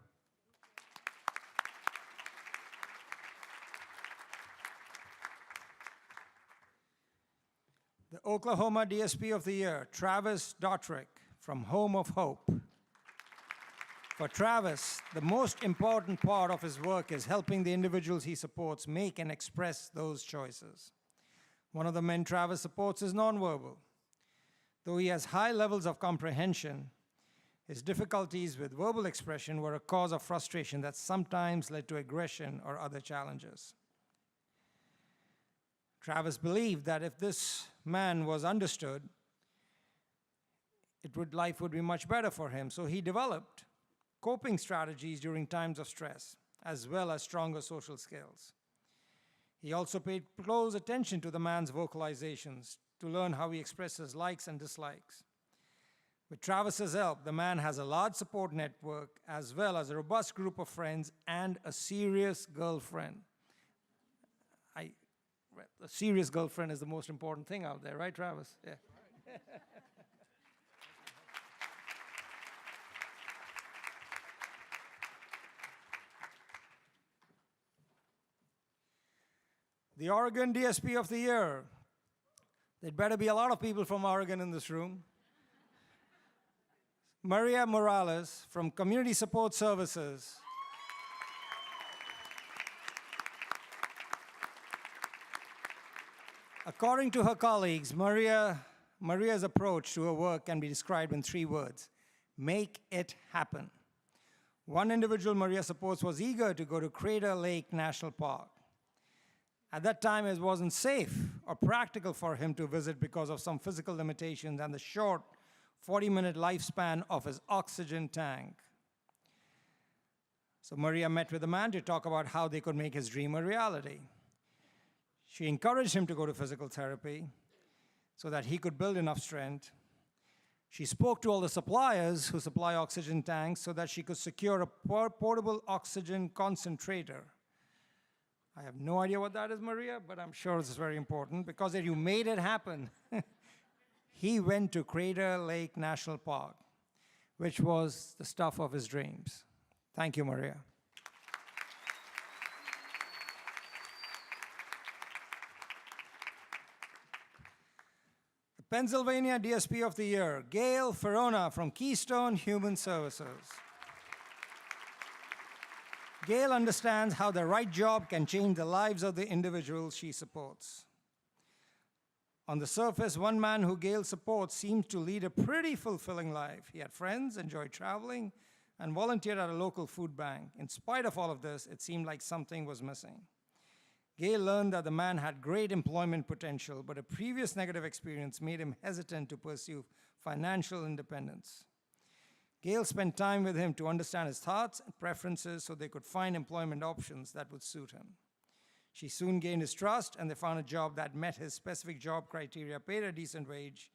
The Oklahoma DSP of the Year, Travis Dotrick from Home of Hope. For Travis, the most important part of his work is helping the individuals he supports make and express those choices. One of the men Travis supports is nonverbal. Though he has high levels of comprehension, His difficulties with verbal expression were a cause of frustration that sometimes led to aggression or other challenges. Travis believed that if this man was understood, life would be much better for him. So he developed coping strategies during times of stress, as well as stronger social skills. He also paid close attention to the man's vocalizations to learn how he expresses likes and dislikes. With Travis's help, the man has a large support network, as well as a robust group of friends and a serious girlfriend. A serious girlfriend is the most important thing out there, right, Travis? Yeah. The Oregon DSP of the Year. There'd better be a lot of people from Oregon in this room. Maria Morales from Community Support Services. According to her colleagues, Maria's approach to her work can be described in 3 words: make it happen. One individual Maria supports was eager to go to Crater Lake National Park. At that time, it wasn't safe or practical for him to visit because of some physical limitations and the short 40-minute lifespan of his oxygen tank. So Maria met with the man to talk about how they could make his dream a reality. She encouraged him to go to physical therapy so that he could build enough strength. She spoke to all the suppliers who supply oxygen tanks so that she could secure a portable oxygen concentrator. I have no idea what that is, Maria, but I'm sure it's very important because if you made it happen, he went to Crater Lake National Park, which was the stuff of his dreams. Thank you, Maria. The Pennsylvania DSP of the Year, Gail Ferrona from Keystone Human Services. Gail understands how the right job can change the lives of the individuals she supports. On the surface, one man who Gail supports seems to lead a pretty fulfilling life. He had friends, enjoyed traveling, and volunteered at a local food bank. In spite of all of this, it seemed like something was missing. Gail learned that the man had great employment potential, but a previous negative experience made him hesitant to pursue financial independence. Gail spent time with him to understand his thoughts and preferences so they could find employment options that would suit him. She soon gained his trust, and they found a job that met his specific job criteria, paid a decent wage,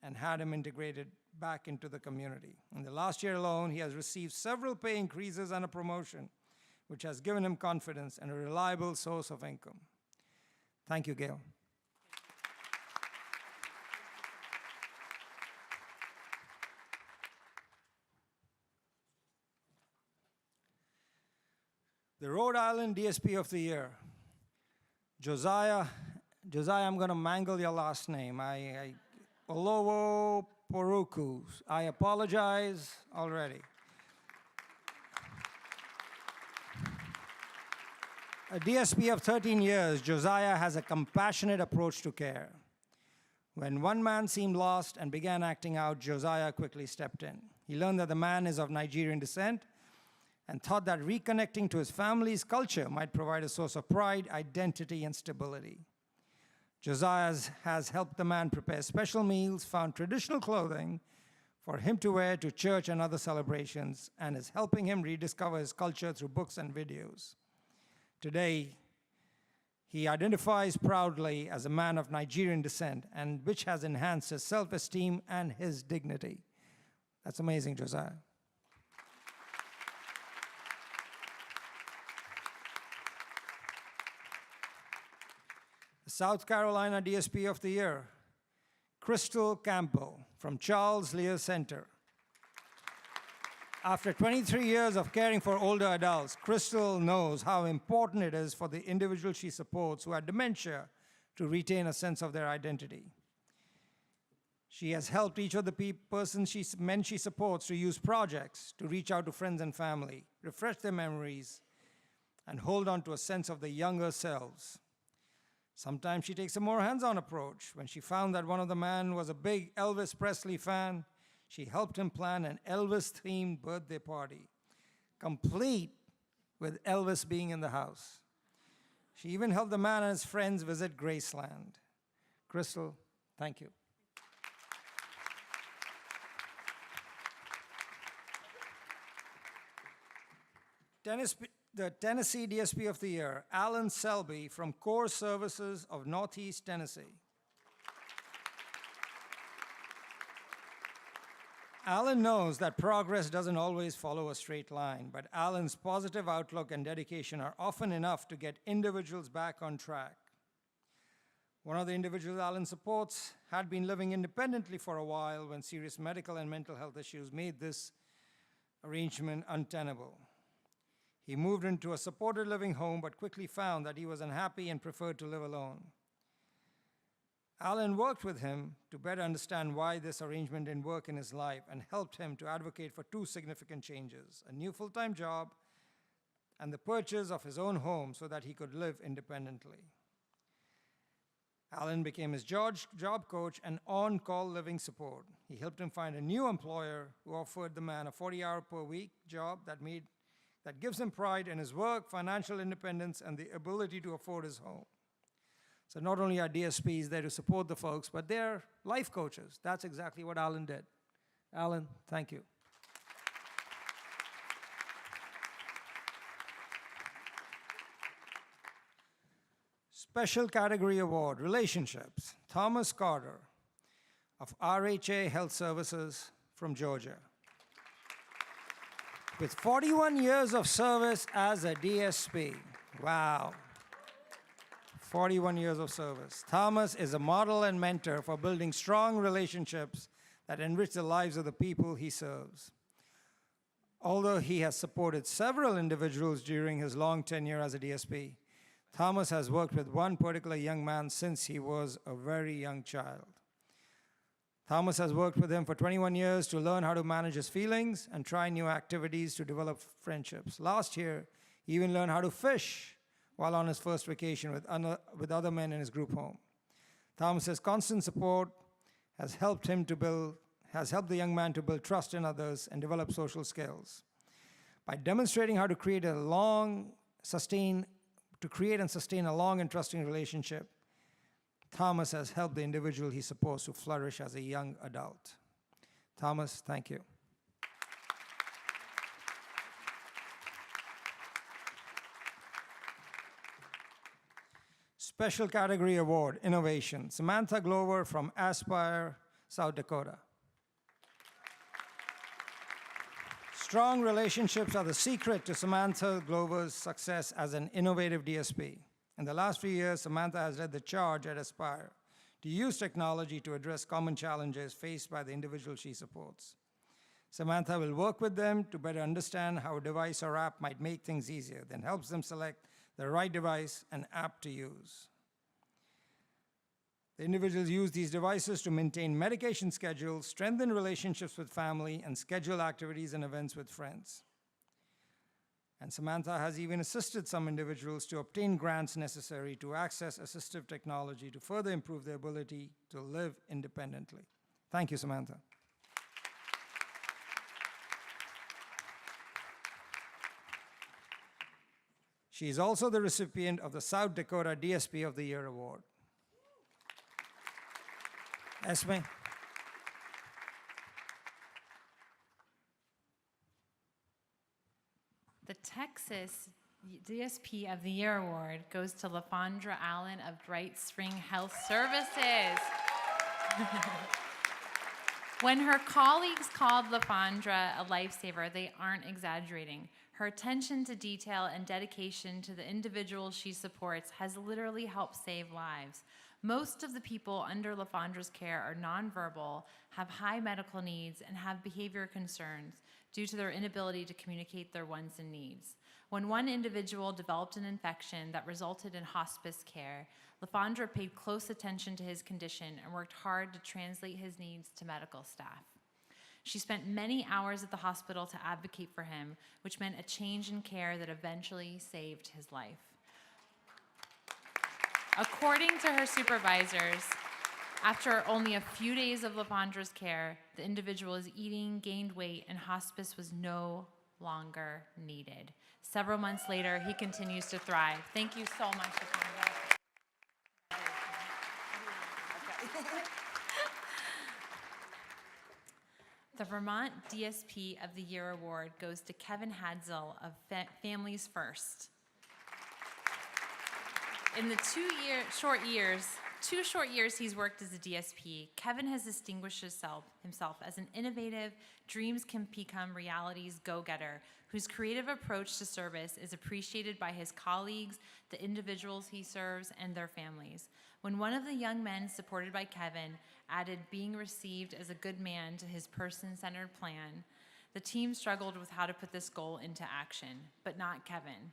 and had him integrated back into the community. In the last year alone, he has received several pay increases and a promotion, which has given him confidence and a reliable source of income. Thank you, Gail. The Rhode Island DSP of the Year, Josiah, I'm going to mangle your last name. Olowo Poruku. I apologize already. A DSP of 13 years, Josiah has a compassionate approach to care. When one man seemed lost and began acting out, Josiah quickly stepped in. He learned that the man is of Nigerian descent and thought that reconnecting to his family's culture might provide a source of pride, identity, and stability. Josiah has helped the man prepare special meals, found traditional clothing for him to wear to church and other celebrations, and is helping him rediscover his culture through books and videos. Today, he identifies proudly as a man of Nigerian descent, and which has enhanced his self-esteem and his dignity. That's amazing, Josiah. The South Carolina DSP of the Year, Crystal Campbell from Charles Lear Center. After 23 years of caring for older adults, Crystal knows how important it is for the individual she supports who had dementia to retain a sense of their identity. She has helped each of the men she supports to use projects to reach out to friends and family, refresh their memories, and hold on to a sense of their younger selves. Sometimes she takes a more hands-on approach. When she found that one of the men was a big Elvis Presley fan, She helped him plan an Elvis-themed birthday party, complete with Elvis being in the house. She even helped the man and his friends visit Graceland. Crystal, thank you. The Tennessee DSP of the Year, Alan Selby from Core Services of Northeast Tennessee. Alan knows that progress doesn't always follow a straight line, but Alan's positive outlook and dedication are often enough to get individuals back on track. One of the individuals Alan supports had been living independently for a while when serious medical and mental health issues made this arrangement untenable. He moved into a supported living home, but quickly found that he was unhappy and preferred to live alone. Alan worked with him to better understand why this arrangement didn't work in his life and helped him to advocate for two significant changes: a new full-time job and the purchase of his own home so that he could live independently. Alan became his job coach and on-call living support. He helped him find a new employer who offered the man a 40-hour-per-week job that gives him pride in his work, financial independence, and the ability to afford his home. So not only are DSPs there to support the folks, but they're life coaches. That's exactly what Alan did. Alan, thank you. Special Category Award, Relationships, Thomas Carter of RHA Health Services from Georgia. With 41 years of service as a DSP, wow. 41 years of service. Thomas is a model and mentor for building strong relationships that enrich the lives of the people he serves. Although he has supported several individuals during his long tenure as a DSP, Thomas has worked with one particular young man since he was a very young child. Thomas has worked with him for 21 years to learn how to manage his feelings and try new activities to develop friendships. Last year, he even learned how to fish while on his first vacation with other men in his group home. Thomas's constant support has helped the young man to build trust in others and develop social skills. By demonstrating how to create and sustain a long and trusting relationship, Thomas has helped the individual he supports to flourish as a young adult. Thomas, thank you. Special Category Award, Innovation, Samantha Glover from Aspire, South Dakota. Strong relationships are the secret to Samantha Glover's success as an innovative DSP. In the last few years, Samantha has led the charge at Aspire to use technology to address common challenges faced by the individual she supports. Samantha will work with them to better understand how a device or app might make things easier, then helps them select the right device and app to use. The individuals use these devices to maintain medication schedules, strengthen relationships with family, and schedule activities and events with friends. And Samantha has even assisted some individuals to obtain grants necessary to access assistive technology to further improve their ability to live independently. Thank you, Samantha. She is also the recipient of the South Dakota DSP of the Year Award. Esme. The Texas DSP of the Year Award goes to LaFondra Allen of Bright Spring Health Services. When her colleagues called LaFondra a lifesaver, they aren't exaggerating. Her attention to detail and dedication to the individuals she supports has literally helped save lives. Most of the people under LaFondra's care are nonverbal, have high medical needs, and have behavior concerns due to their inability to communicate their wants and needs. When one individual developed an infection that resulted in hospice care, LaFondra paid close attention to his condition and worked hard to translate his needs to medical staff. She spent many hours at the hospital to advocate for him, which meant a change in care that eventually saved his life. According to her supervisors, After only a few days of Lavandra's care, the individual is eating, gained weight, and hospice was no longer needed. Several months later, he continues to thrive. Thank you so much for coming. The Vermont DSP of the Year Award goes to Kevin Hadsell of Families First. In the two short years he's worked as a DSP, Kevin has distinguished himself as an innovative, dreams can become realities go-getter whose creative approach to service is appreciated by his colleagues, the individuals he serves, and their families. When one of the young men supported by Kevin added being received as a good man to his person-centered plan, the team struggled with how to put this goal into action, but not Kevin.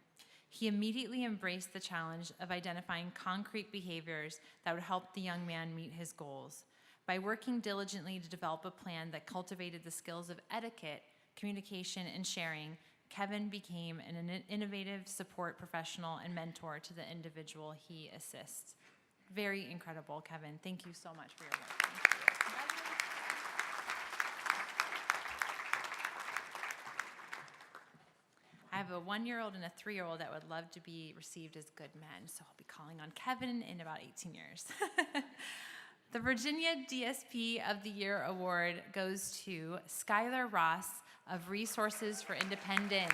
He immediately embraced the challenge of identifying concrete behaviors that would help the young man meet his goals. By working diligently to develop a plan that cultivated the skills of etiquette, communication, and sharing, Kevin became an innovative support professional and mentor to the individual he assists. Very incredible, Kevin. Thank you so much for your work. Thank you. I have a 1-year-old and a 3-year-old that would love to be received as good men, so I'll be calling on Kevin in about 18 years. The Virginia DSP of the Year Award goes to Skylar Ross of Resources for Independence.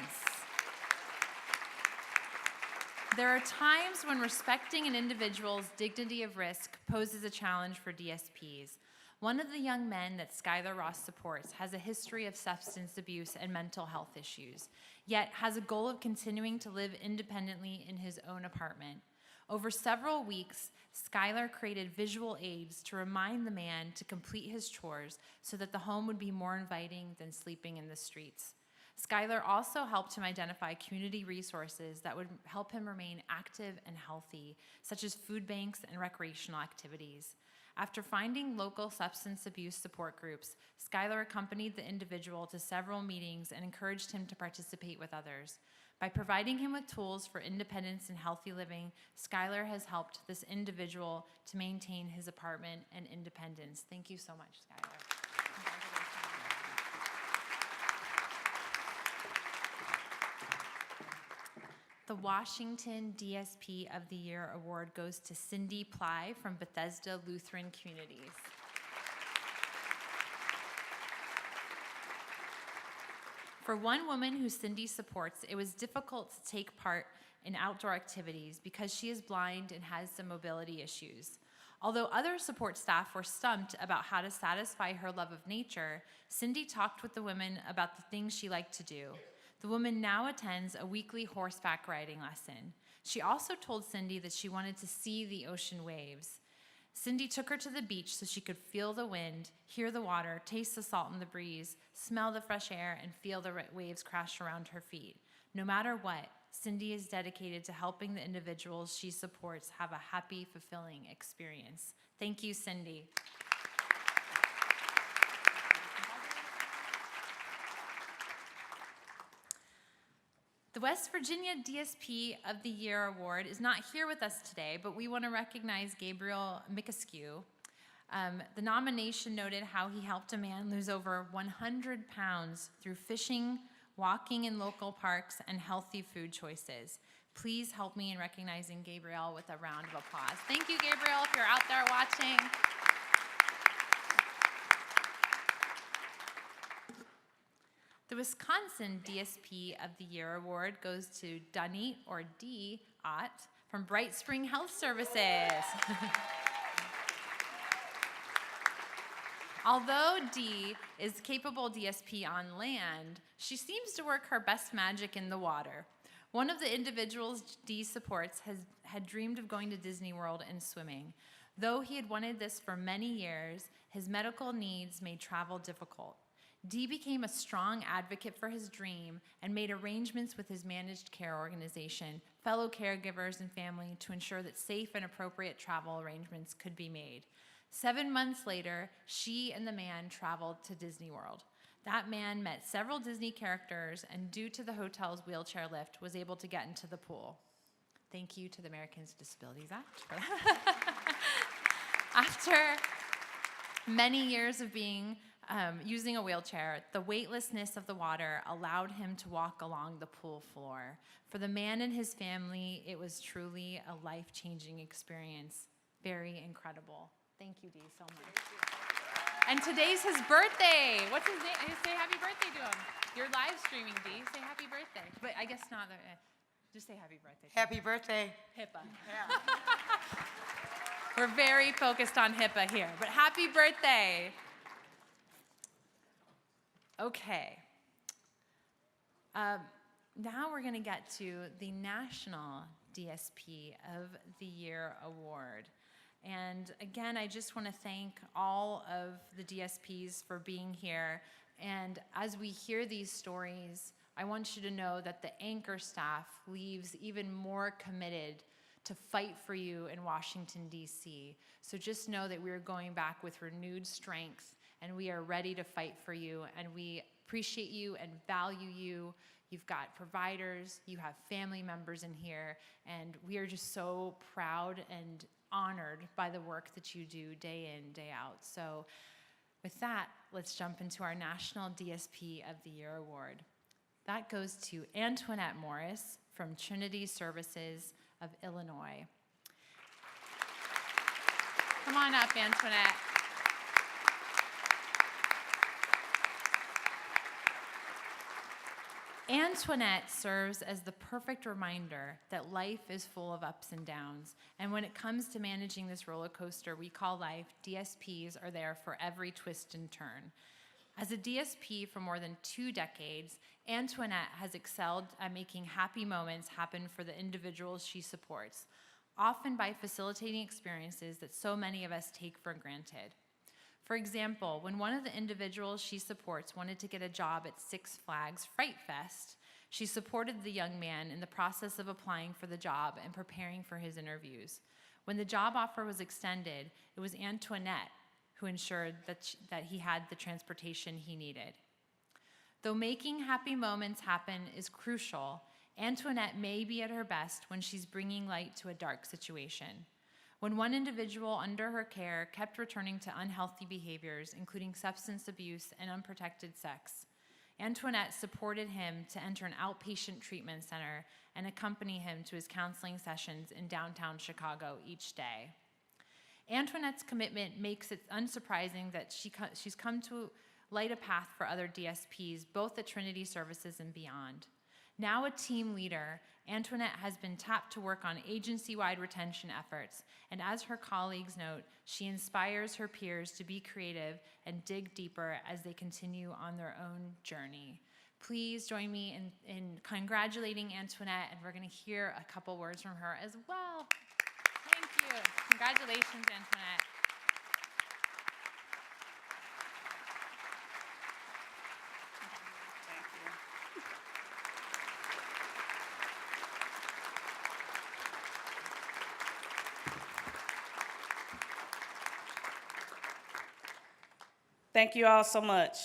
There are times when respecting an individual's dignity of risk poses a challenge for DSPs. One of the young men that Skylar Ross supports has a history of substance abuse and mental health issues, yet has a goal of continuing to live independently in his own apartment. Over several weeks, Skylar created visual aids to remind the man to complete his chores so that the home would be more inviting than sleeping in the streets. Skylar also helped him identify community resources that would help him remain active and healthy, such as food banks and recreational activities. After finding local substance abuse support groups, Skylar accompanied the individual to several meetings and encouraged him to participate with others. By providing him with tools for independence and healthy living, Skylar has helped this individual to maintain his apartment and independence. Thank you so much, Skylar. The Washington DSP of the Year Award goes to Cindy Ply from Bethesda Lutheran Communities. For one woman who Cindy supports, it was difficult to take part in outdoor activities because she is blind and has some mobility issues. Although other support staff were stumped about how to satisfy her love of nature, Cindy talked with the women about the things she liked to do. The woman now attends a weekly horseback riding lesson. She also told Cindy that she wanted to see the ocean waves. Cindy took her to the beach so she could feel the wind, hear the water, taste the salt in the breeze, smell the fresh air, and feel the waves crash around her feet. No matter what, Cindy is dedicated to helping the individuals she supports have a happy, fulfilling experience. Thank you, Cindy. The West Virginia DSP of the Year Award is not here with us today, but we want to recognize Gabriel Micascu. The nomination noted how he helped a man lose over 100 pounds through fishing, walking in local parks, and healthy food choices. Please help me in recognizing Gabriel with a round of applause. Thank you, Gabriel, if you're out there watching. The Wisconsin DSP of the Year Award goes to Danit, or D. Ott, from Bright Spring Health Services. Although Dee is capable DSP on land, she seems to work her best magic in the water. One of the individuals Dee supports had dreamed of going to Disney World and swimming. Though he had wanted this for many years, his medical needs made travel difficult. Dee became a strong advocate for his dream and made arrangements with his managed care organization, fellow caregivers, and family to ensure that safe and appropriate travel arrangements could be made. 7 months later, she and the man traveled to Disney World. That man met several Disney characters and, due to the hotel's wheelchair lift, was able to get into the pool. Thank you to the Americans with Disabilities Act for that. many years of being using a wheelchair, the weightlessness of the water allowed him to walk along the pool floor. For the man and his family, it was truly a life-changing experience. Very incredible. Thank you, Dee, so much. And today's his birthday. What's his name? Say happy birthday to him. You're live streaming, Dee. Say happy birthday. But I guess not. Just say happy birthday. Happy birthday. HIPAA. We're very focused on HIPAA here, but happy birthday. Okay. Now we're going to get to the National DSP of the Year Award. And again, I just want to thank all of the DSPs for being here. And as we hear these stories, I want you to know that the ANCOR staff leaves even more committed to fight for you in Washington, D.C. So just know that we're going back with renewed strength, and we are ready to fight for you, and we appreciate you and value you. You've got providers, you have family members in here, and we are just so proud and honored by the work that you do day in, day out. So with that, let's jump into our National DSP of the Year Award. That goes to Antoinette Morris from Trinity Services of Illinois. Come on up, Antoinette. Antoinette serves as the perfect reminder that life is full of ups and downs. And when it comes to managing this roller coaster we call life, DSPs are there for every twist and turn. As a DSP for more than 2 decades, Antoinette has excelled at making happy moments happen for the individuals she supports, often by facilitating experiences that so many of us take for granted. For example, when one of the individuals she supports wanted to get a job at Six Flags Fright Fest, she supported the young man in the process of applying for the job and preparing for his interviews. When the job offer was extended, it was Antoinette who ensured that he had the transportation he needed. Though making happy moments happen is crucial, Antoinette may be at her best when she's bringing light to a dark situation. When one individual under her care kept returning to unhealthy behaviors, including substance abuse and unprotected sex, Antoinette supported him to enter an outpatient treatment center and accompany him to his counseling sessions in downtown Chicago each day. Antoinette's commitment makes it unsurprising that she's come to light a path for other DSPs, both at Trinity Services and beyond. Now a team leader, Antoinette has been tapped to work on agency-wide retention efforts, and as her colleagues note, she inspires her peers to be creative and dig deeper as they continue on their own journey. Please join me in congratulating Antoinette, and we're going to hear a couple words from her as well. Thank you. Congratulations, Antoinette. Thank you all so much.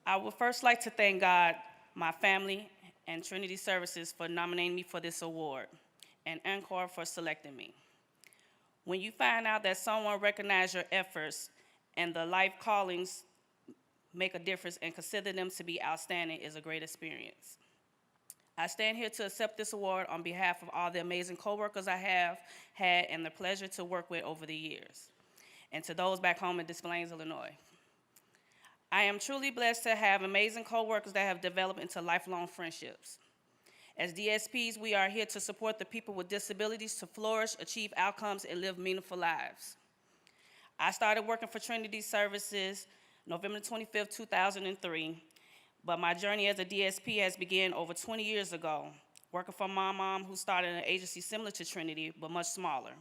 I would first like to thank God, my family, and Trinity Services for nominating me for this award, and ANCOR for selecting me. When you find out that someone recognizes your efforts and the life callings make a difference and consider them to be outstanding is a great experience. I stand here to accept this award on behalf of all the amazing coworkers I have had and the pleasure to work with over the years, and to those back home in Des Plaines, Illinois. I am truly blessed to have amazing coworkers that have developed into lifelong friendships. As DSPs, we are here to support the people with disabilities to flourish, achieve outcomes, and live meaningful lives. I started working for Trinity Services November 25th, 2003, but my journey as a DSP has begun over 20 years ago, working for my mom who started an agency similar to Trinity, but much smaller.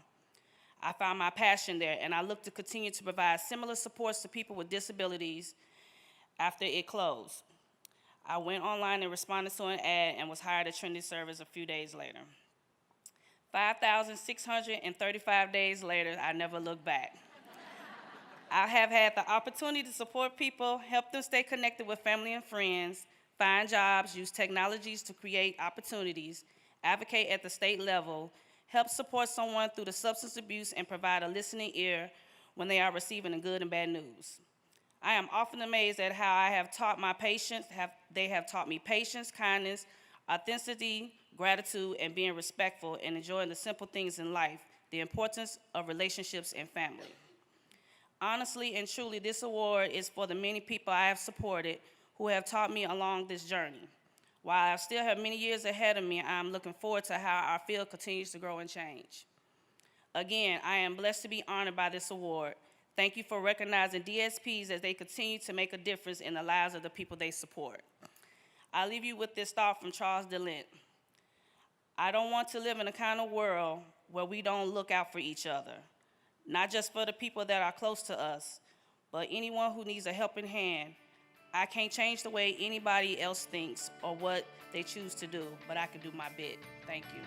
I found my passion there, and I look to continue to provide similar supports to people with disabilities after it closed. I went online and responded to an ad and was hired at Trinity Service a few days later. 5,635 days later, I never looked back. I have had the opportunity to support people, help them stay connected with family and friends, find jobs, use technologies to create opportunities, advocate at the state level, help support someone through the substance abuse, and provide a listening ear when they are receiving the good and bad news. I am often amazed at how I have taught my patients, they have taught me patience, kindness, authenticity, gratitude, and being respectful and enjoying the simple things in life, the importance of relationships and family. Honestly and truly, this award is for the many people I have supported who have taught me along this journey. While I still have many years ahead of me, I am looking forward to how our field continues to grow and change. Again, I am blessed to be honored by this award. Thank you for recognizing DSPs as they continue to make a difference in the lives of the people they support. I leave you with this thought from Charles DeLint. I don't want to live in a kind of world where we don't look out for each other, not just for the people that are close to us, but anyone who needs a helping hand. I can't change the way anybody else thinks or what they choose to do, but I can do my bit. Thank you.